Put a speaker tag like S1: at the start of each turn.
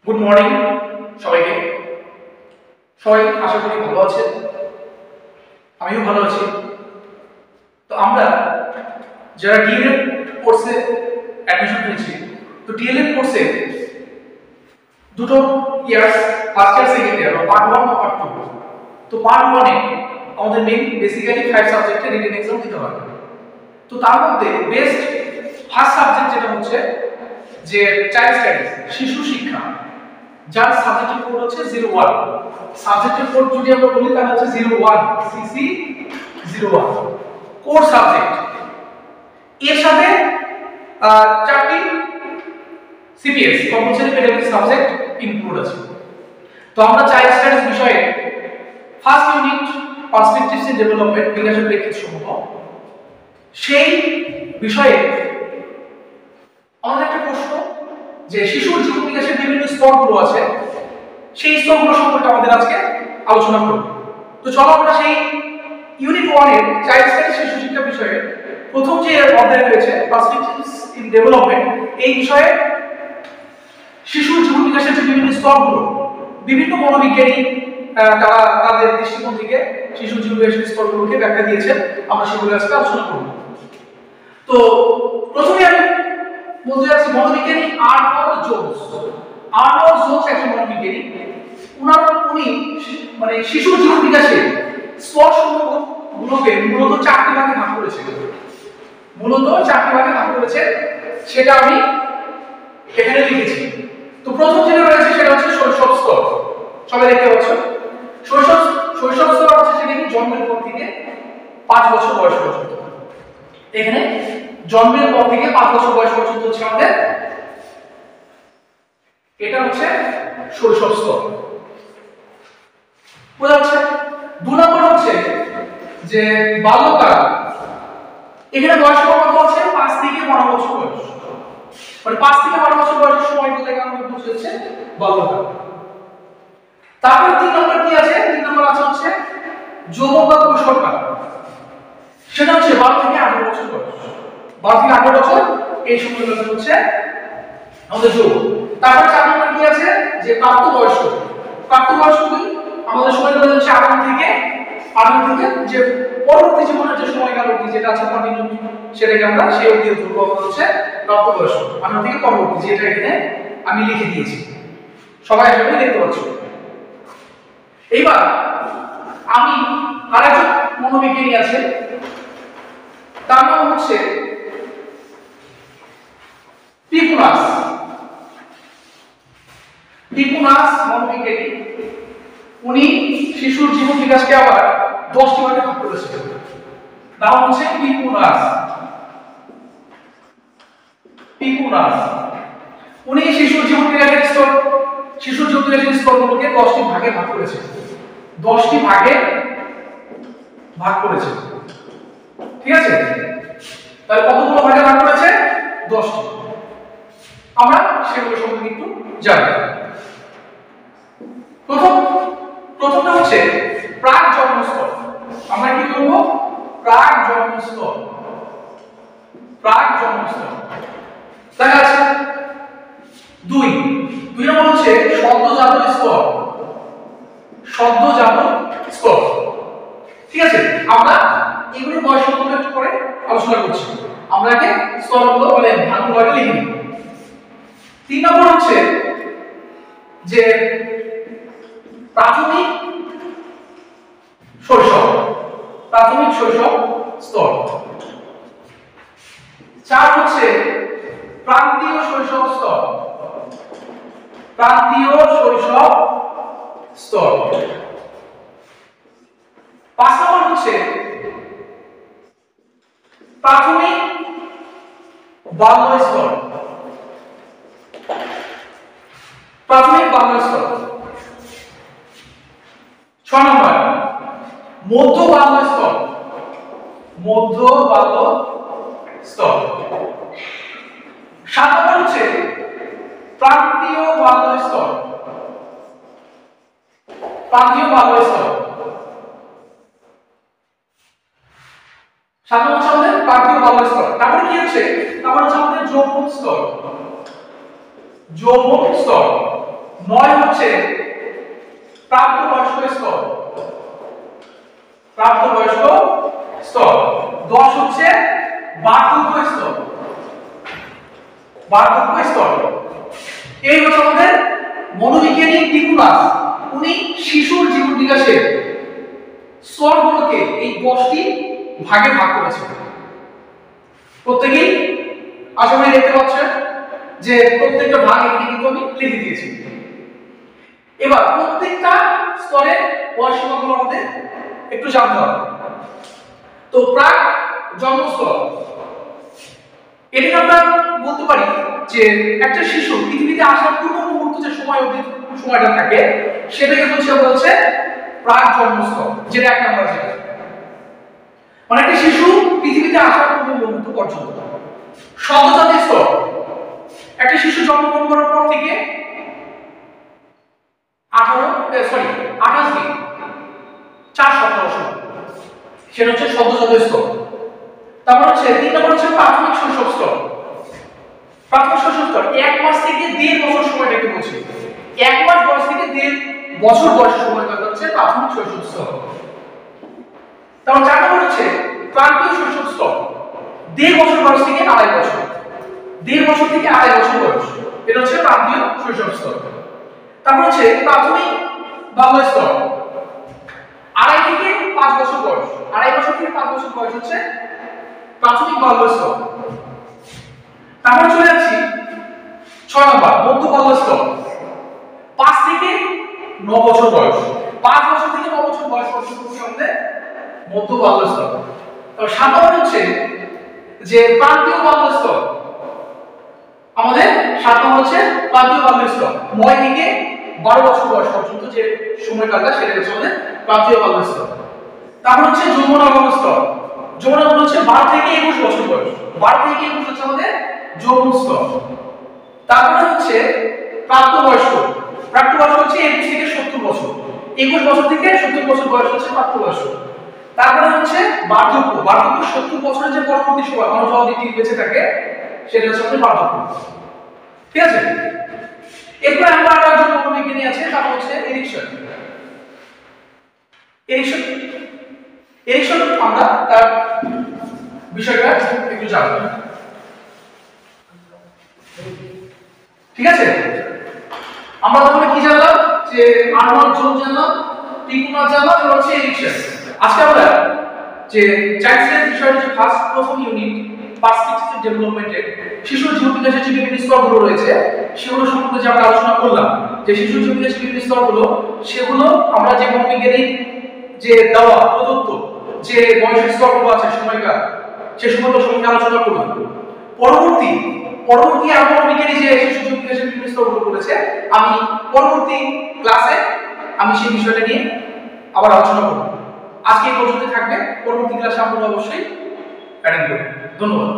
S1: Good morning সবাইকে। সবাই আশা করি ভালো আছেন, আমিও ভালো আছি। তো আমরা যারা ডিএলএড কোর্সে অ্যাডমিশন নিয়েছি, তো ডিএলএড কোর্সে দুটো years, first year second year, part 1 বা পার্ট 2। তো পার্ট 1 এ আমাদের মেইন বেসিক্যালি 5 সাবজেক্টে রিটেন এক্সাম দিতে হবে। তো তার মধ্যে বেস্ট ফার্স্ট সাবজেক্ট যেটা হচ্ছে যে চাইল্ড স্টাডিজ, শিশু শিক্ষা, যার সাবজেক্টের কোড হচ্ছে 01। সাবজেক্টের কোড যদি আমরা বলি তাহলে হচ্ছে 01 সিসি 01 কোর সাবজেক্ট। এর সাথে চারটি CPS compulsory pedagogy subject include আছে। তো আমরা চাইল্ড স্টাডিজ বিষয়ে first unit perspectives in development, বিকাশের প্রেক্ষিত সমূহ, সেই বিষয়ে আমাদের একটা প্রশ্ন যে শিশুর জীবন বিকাশের বিভিন্ন স্তরগুলো আছে, সেই স্তরগুলো সম্পর্কে আমাদের আজকে আলোচনা করব। তো চলো আমরা সেই ইউনিট 1 এর চাইল্ড স্টাডিজ শিশু শিক্ষা বিষয়ে প্রথম যে অধ্যায় রয়েছে পার্সপেক্টিভস ইন ডেভেলপমেন্ট, এই বিষয়ে শিশুর জীবন বিকাশের যে বিভিন্ন স্তরগুলো, বিভিন্ন মনোবিজ্ঞানী তারা তাদের দৃষ্টিকোণ থেকে শিশুর জীবন বিকাশের স্তরগুলোকে ব্যাখ্যা দিয়েছেন, আমরা সেগুলো আজকে আলোচনা করব। তো প্রথমে আমি বলতে যাচ্ছি মনোবিজ্ঞানী আর্নল্ড জোন্স। আর্নল্ড জোন্স একজন মনোবিজ্ঞানী। উনি মানে শিশুর জীবন বিকাশের স্তরসমূহগুলোকে মূলত চারটি ভাগে ভাগ করেছেন। সেটা আমি এখানে লিখেছি। তো প্রথম যেটা রয়েছে সেটা হচ্ছে শৈশব স্তর। সবাই দেখতে পাচ্ছ শৈশব স্তর হচ্ছে সেটা কি জন্মের পর থেকে 5 বছর বয়স পর্যন্ত। এখানে জন্মের পর থেকে 5 বছর বয়স পর্যন্ত হচ্ছে আমাদের, এটা হচ্ছে শৈশব স্তর। বোঝা যাচ্ছে? 2 নম্বর হচ্ছে যে বাল্যকাল। এখানে বয়স কত আছে? 5 থেকে 12 বছর বয়স। মানে 5 থেকে 12 বছর বয়সের সময়টাকে আমরা বুঝাচ্ছি বাল্যকাল। তারপর 3 নম্বর কি আছে? 3 নম্বর আছে হচ্ছে যৌবন বা কৈশোরকাল। সেটা হচ্ছে 12 থেকে 18 বছর বয়স। 12 থেকে 18 বছর এই সময়টা হচ্ছে আমাদের যৌবন। তারপর 4 নম্বর কি আছে? যে প্রাপ্তবয়স্ক। প্রাপ্তবয়স্ক কি আমাদের সময়টা হচ্ছে 18 থেকে যে পরবর্তী জীবনের যে সময়কাল অবধি যেটা আছে কন্টিনিউ, সেটাকে আমরা সেই অবধি ধরবো হচ্ছে প্রাপ্তবয়স্ক। 18 থেকে পরবর্তী, যেটা এখানে আমি লিখে দিয়েছি, সবাই এভাবে দেখতে পাচ্ছ। এইবার আমি আরেকজন মনোবিজ্ঞানী আছে, তার নাম হচ্ছে পিকুনাস মনোবিজ্ঞানী। উনি শিশুর জীবন বিকাশকে আবার 10টি ভাগে ভাগ করেছেন। নাম হচ্ছে পিকুনাস। উনি শিশুর জীবন বিকাশের স্তরগুলোকে 10টি ভাগে ভাগ করেছেন। 10টি ভাগে ভাগ করেছেন, ঠিক আছে? তাহলে কতগুলো ভাগে ভাগ করেছে? 10টি। আমরা সেগুলো সম্পর্কে একটু জানব। প্রথমটা হচ্ছে প্রাক জন্মস্তর। আমরা কি করব? প্রাক জন্মস্তর। দেখা আছে 2 নম্বর হচ্ছে সদ্যজাত স্তর। ঠিক আছে? আমরা এগুলো বয়সগুলো একটু পরে আলোচনা করছি। আমরা আগে স্তরগুলো মানে ভাগগুলো আগে লিখে নিই। 3 নম্বর হচ্ছে যে প্রাথমিক শৈশব স্তর। 4 হচ্ছে প্রান্তীয় শৈশব স্তর। 5 নম্বর হচ্ছে প্রাথমিক বাল্য স্তর। 6 নম্বর মধ্য বাল্য স্তর। 7 নম্বর হচ্ছে প্রান্তীয় বাল্য স্তর। 7 নম্বর হচ্ছে আমাদের প্রান্তীয় বাল্য স্তর। তারপরে কি হচ্ছে? তারপরে হচ্ছে আমাদের যৌবন স্তর। 9 হচ্ছে প্রাপ্তবয়স্ক স্তর, প্রাপ্তবয়স্ক স্তর। 10 হচ্ছে বার্ধক্য স্তর, বার্ধক্য স্তর। এই হচ্ছে আমাদের মনোবিজ্ঞানী নিকোলাস, উনি শিশুর জীবন বিকাশের স্তরগুলোকে এই 10টি ভাগে ভাগ করেছেন। প্রত্যেকেই আশা করি দেখতে পাচ্ছেন যে প্রত্যেকটা ভাগ এখানে কিন্তু আমি লিখে দিয়েছি। এবার প্রত্যেকটা স্তরের বয়সীমাগুলো আমাদের একটু জানতে হবে। তো প্রাক জন্মস্তর, এটাকে আমরা বলতে পারি যে একটা শিশু পৃথিবীতে আসার পূর্ব মুহূর্ত যে সময়টা থাকে সেটাকে বলছে প্রাক জন্মস্তর, যেটা 1 নাম্বার। যেটা মানে একটা শিশু পৃথিবীতে আসার পূর্ব মুহূর্ত পর্যন্ত। সদ্যজাত স্তর, একটা শিশু জন্মগ্রহণ করার পর থেকে 28 দিন 4 সপ্তাহ সময়, সেটা হচ্ছে সদ্যজাত স্তর। তারপর হচ্ছে 3 নম্বর হচ্ছে প্রাথমিক শৈশব স্তর। প্রাথমিক শৈশব স্তর 1 মাস থেকে 1.5 বছর সময়টাকে বলছি। 1 মাস বয়স থেকে 1.5 বছর বয়সের সময়টা হচ্ছে প্রাথমিক শৈশব স্তর। তারপর 4 নম্বর হচ্ছে প্রান্তীয় শৈশব স্তর, 1.5 বছর বয়স থেকে 2.5 বছর, 1.5 বছর থেকে 2.5 বছর বয়স, এটা হচ্ছে প্রান্তীয় শৈশব স্তর। তারপর হচ্ছে প্রাথমিক বাল্য স্তর, 2.5 থেকে 5 বছর বয়স, 2.5 বছর থেকে 5 বছর বয়স হচ্ছে প্রাথমিক বাল্য স্তর। তারপর চলে যাচ্ছি 6 নম্বর মধ্য বাল্য স্তর, 5 থেকে 9 বছর বয়স, 5 বছর থেকে 9 বছর বয়স পর্যন্ত হচ্ছে আমাদের মধ্য বাল্য স্তর। তারপর 7 নম্বর হচ্ছে যে প্রান্তীয় বাল্য স্তর, আমাদের 7 নম্বর হচ্ছে প্রান্তীয় বাল্য স্তর, 9 থেকে 12 বছর বয়স পর্যন্ত যে সময়কালটা সেটা হচ্ছে আমাদের প্রান্তীয় বাল্য স্তর। তারপর হচ্ছে যৌবনাঙ্গ স্তর, যৌবনাঙ্গ হচ্ছে 12 থেকে 21 বছর বয়স, 12 থেকে 21 হচ্ছে আমাদের যৌবন স্তর। তারপরে হচ্ছে প্রাপ্তবয়স্ক, প্রাপ্তবয়স্ক হচ্ছে 21 থেকে 70 বছর, 21 বছর থেকে 70 বছর বয়স হচ্ছে প্রাপ্তবয়স্ক। তারপরে হচ্ছে বার্ধক্য, বার্ধক্য 70 বছরের যে পরবর্তী সময় মানুষ যতদিন বেঁচে থাকে সেটা হচ্ছে আমাদের বার্ধক্য। ঠিক আছে, এরপর আমরা আরো একজন মনোবিজ্ঞানী আছে, তার হচ্ছে এরিকসন। এরিকসন এরিকসন আমরা তার বিষয়টা একটু জানব। ঠিক আছে, আমরা তাহলে কি জানলাম যে আর্নল্ড জোন্স জানলাম, নিকোলাস জানলাম, এবং হচ্ছে এরিকসন। আজকে আমরা যে চাইল্ডস বিষয়ের যে প্রথম ইউনিট পার্সপেক্টিভ ডেভেলপমেন্টের শিশুর জীবন বিকাশের যে বিভিন্ন স্তরগুলো রয়েছে সেগুলো সম্পর্কে যে আমরা আলোচনা করলাম, যে শিশুর জীবন বিকাশের বিভিন্ন স্তরগুলো, সেগুলো আমরা যে মনোবিজ্ঞানী যে দেওয়া প্রদত্ত যে বয়সের স্তরগুলো আছে সময়কাল, সে সময়গুলো সম্পর্কে আলোচনা করলাম। পরবর্তী আমরা মনোবিজ্ঞানী যে শিশু জীবন বিকাশের বিভিন্ন স্তরগুলো করেছে, আমি পরবর্তী ক্লাসে আমি সেই বিষয়টা নিয়ে আবার আলোচনা করব। আজকে এই পর্যন্ত থাকবে, পরবর্তী ক্লাসে আমরা অবশ্যই অ্যাটেন্ড করব। ধন্যবাদ।